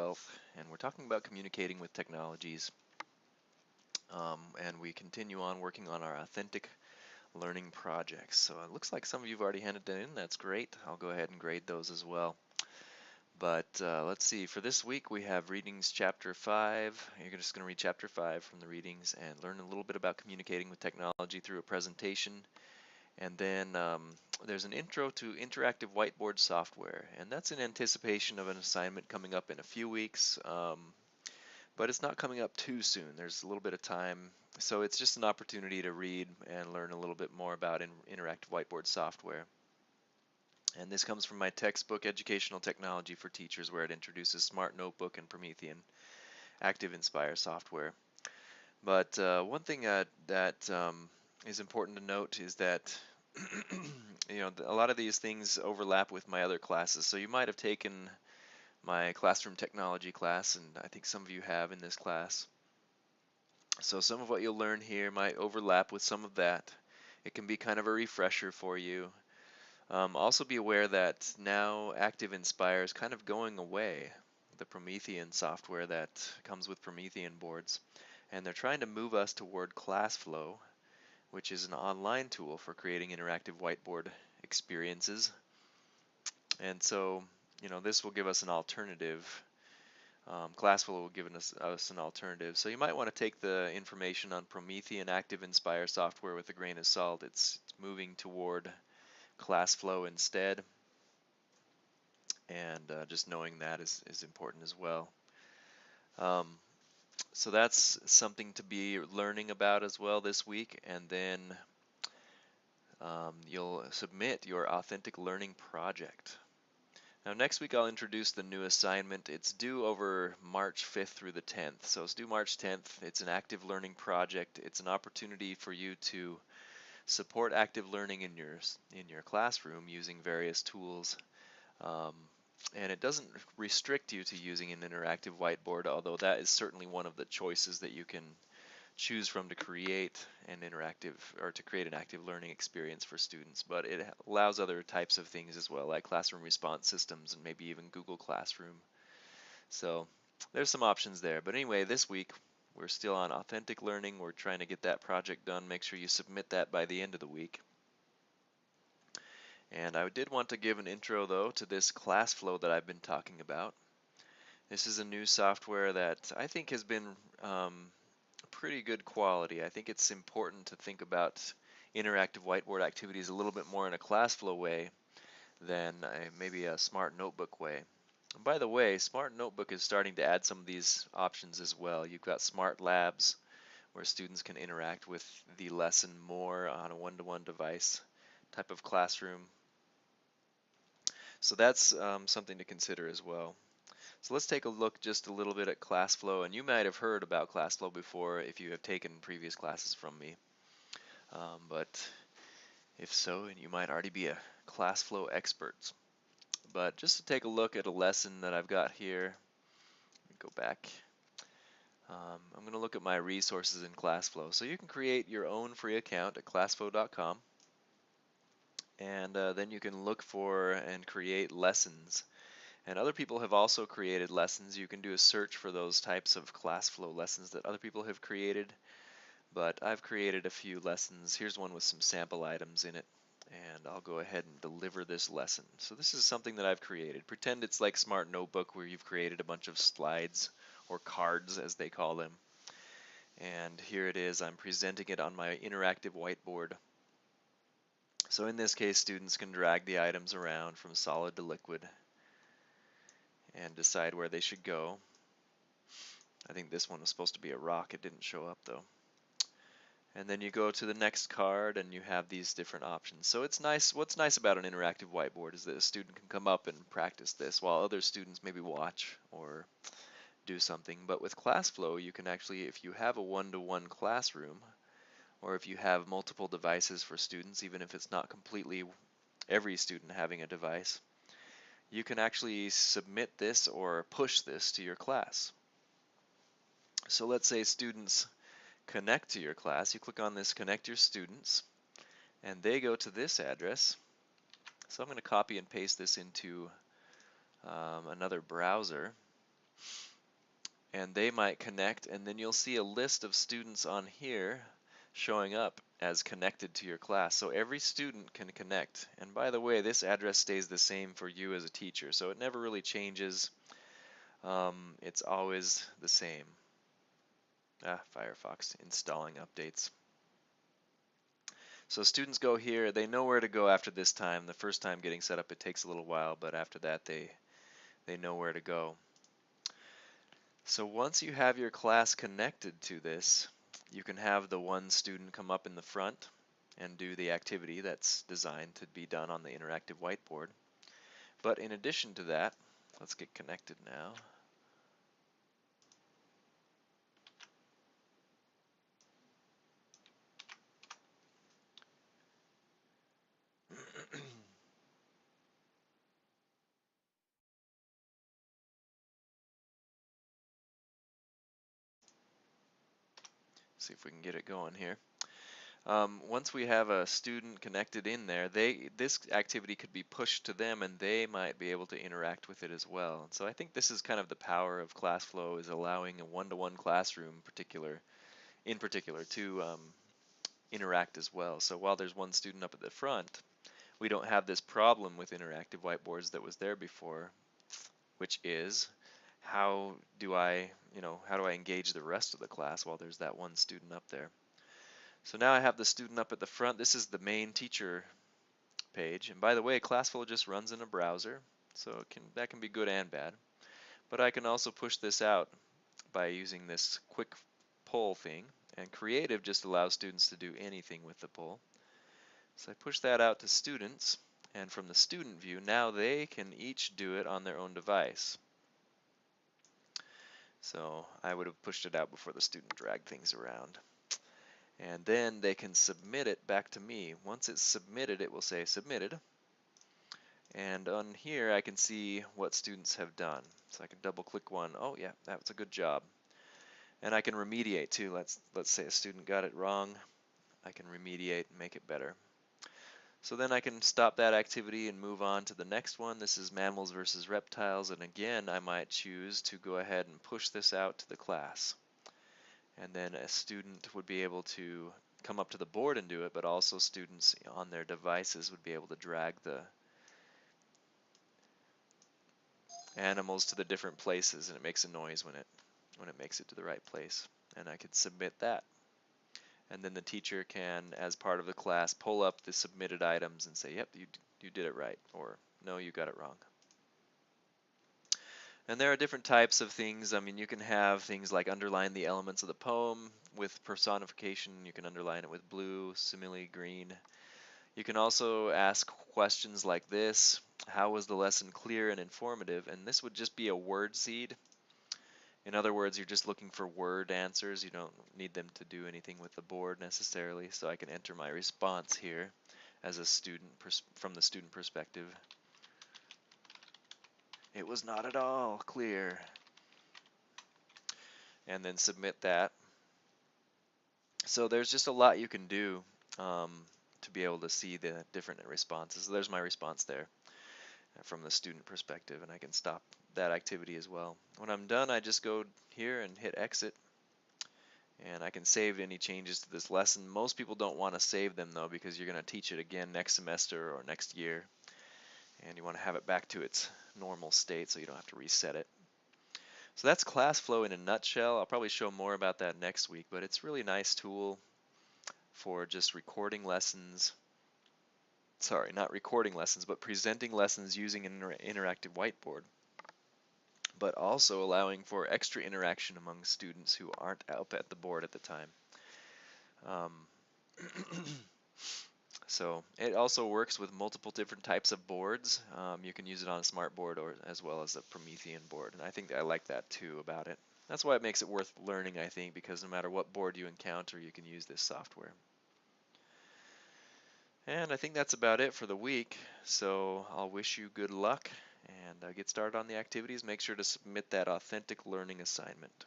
12th, and we're talking about communicating with technologies. And we continue on working on our authentic learning projects. So it looks like some of you have already handed that in. That's great. I'll go ahead and grade those as well. But let's see, for this week we have readings chapter 5. You're just going to read chapter 5 from the readings and learn a little bit about communicating with technology through a presentation. And then there's an intro to interactive whiteboard software, and that's in anticipation of an assignment coming up in a few weeks, but it's not coming up too soon. There's a little bit of time, so it's just an opportunity to read and learn a little bit more about interactive whiteboard software. And this comes from my textbook, Educational Technology for Teachers, where it introduces Smart Notebook and Promethean Active Inspire software. But one thing that is important to note is that a lot of these things overlap with my other classes. So you might have taken my classroom technology class, and I think some of you have in this class. So some of what you'll learn here might overlap with some of that. It can be kind of a refresher for you. Also be aware that now Active Inspire is kind of going away, the Promethean software that comes with Promethean boards, and they're trying to move us toward ClassFlow, which is an online tool for creating interactive whiteboard experiences. And so, this will give us an alternative. ClassFlow will give us an alternative. So you might want to take the information on Promethean Active Inspire software with a grain of salt. It's moving toward ClassFlow instead, and just knowing that is important as well. So that's something to be learning about as well this week, and then you'll submit your authentic learning project. Now next week I'll introduce the new assignment. It's due over March 5th through the 10th. So it's due March 10th. It's an active learning project. It's an opportunity for you to support active learning in your classroom using various tools. And it doesn't restrict you to using an interactive whiteboard, although that is certainly one of the choices that you can choose from to create an active learning experience for students. But it allows other types of things as well, like classroom response systems and maybe even Google Classroom. So there's some options there. But anyway, this week we're still on authentic learning. We're trying to get that project done. Make sure you submit that by the end of the week. And I did want to give an intro though to this ClassFlow that I've been talking about. This is a new software that I think has been pretty good quality. I think it's important to think about interactive whiteboard activities a little bit more in a ClassFlow way than maybe a Smart Notebook way. And by the way, Smart Notebook is starting to add some of these options as well. You've got Smart Labs, where students can interact with the lesson more on a one-to-one device type of classroom. So that's something to consider as well. So let's take a look just a little bit at ClassFlow, and you might have heard about ClassFlow before if you have taken previous classes from me. But if so, and you might already be a ClassFlow expert. But just to take a look at a lesson that I've got here, go back. I'm going to look at my resources in ClassFlow. So you can create your own free account at classflow.com, and then you can look for and create lessons. And other people have also created lessons. You can do a search for those types of ClassFlow lessons that other people have created. But I've created a few lessons. Here's one with some sample items in it. And I'll go ahead and deliver this lesson. So this is something that I've created. Pretend it's like Smart Notebook, where you've created a bunch of slides, or cards as they call them. And here it is. I'm presenting it on my interactive whiteboard. So in this case, students can drag the items around from solid to liquid and decide where they should go. I think this one was supposed to be a rock. It didn't show up though. And then you go to the next card and you have these different options. So it's nice. What's nice about an interactive whiteboard is that a student can come up and practice this while other students maybe watch or do something. But with ClassFlow, you can actually, if you have a one-to-one classroom, or if you have multiple devices for students, even if it's not completely every student having a device, you can actually submit this or push this to your class. So let's say students connect to your class. You click on this Connect Your Students, and they go to this address. So I'm going to copy and paste this into another browser. and they might connect, and then you'll see a list of students on here showing up as connected to your class. So every student can connect. And by the way, this address stays the same for you as a teacher, so it never really changes. It's always the same. Firefox installing updates. So students go here, they know where to go after this time. The first time getting set up, it takes a little while, but after that they know where to go. So once you have your class connected to this, you can have the one student come up in the front and do the activity that's designed to be done on the interactive whiteboard. But in addition to that, let's get connected now. See if we can get it going here. Once we have a student connected in there, this activity could be pushed to them and they might be able to interact with it as well. So I think this is kind of the power of ClassFlow, is allowing a one-to-one classroom in particular to interact as well. So while there's one student up at the front, we don't have this problem with interactive whiteboards that was there before, which is how do I engage the rest of the class while there's that one student up there. So now I have the student up at the front. This is the main teacher page. And by the way, ClassFlow just runs in a browser, so that can be good and bad. But I can also push this out by using this quick poll thing. And Creative just allows students to do anything with the poll. So I push that out to students. And from the student view, now they can each do it on their own device. So I would have pushed it out before the student dragged things around. And then they can submit it back to me. Once it's submitted, it will say submitted. And on here, I can see what students have done. So I can double click one. Oh yeah, that was a good job. And I can remediate too. Let's say a student got it wrong. I can remediate and make it better. So then I can stop that activity and move on to the next one. This is mammals versus reptiles. And again, I might choose to go ahead and push this out to the class. And then a student would be able to come up to the board and do it, but also students on their devices would be able to drag the animals to the different places, and it makes a noise when it makes it to the right place. And I could submit that. And then the teacher can, as part of the class, pull up the submitted items and say, yep, you did it right, or no, you got it wrong. And there are different types of things. I mean, you can have things like underline the elements of the poem with personification. You can underline it with blue, simile, green. You can also ask questions like this. How was the lesson clear and informative? And this would just be a word seed. In other words, you're just looking for word answers. You don't need them to do anything with the board necessarily. So I can enter my response here as a student from the student perspective. It was not at all clear. And then submit that. So there's just a lot you can do to be able to see the different responses. So there's my response there from the student perspective, and I can stop that activity as well. When I'm done, I just go here and hit exit, and I can save any changes to this lesson. Most people don't want to save them though, because you're going to teach it again next semester or next year, and you want to have it back to its normal state so you don't have to reset it. So that's ClassFlow in a nutshell. I'll probably show more about that next week, but it's a really nice tool for just recording lessons. Sorry, not recording lessons, but presenting lessons using an interactive whiteboard, but also allowing for extra interaction among students who aren't up at the board at the time. So it also works with multiple different types of boards. You can use it on a smart board or as well as a Promethean board, and I think I like that too about it. That's why it makes it worth learning, I think, because no matter what board you encounter, you can use this software. And I think that's about it for the week. So I'll wish you good luck and get started on the activities. Make sure to submit that authentic learning assignment.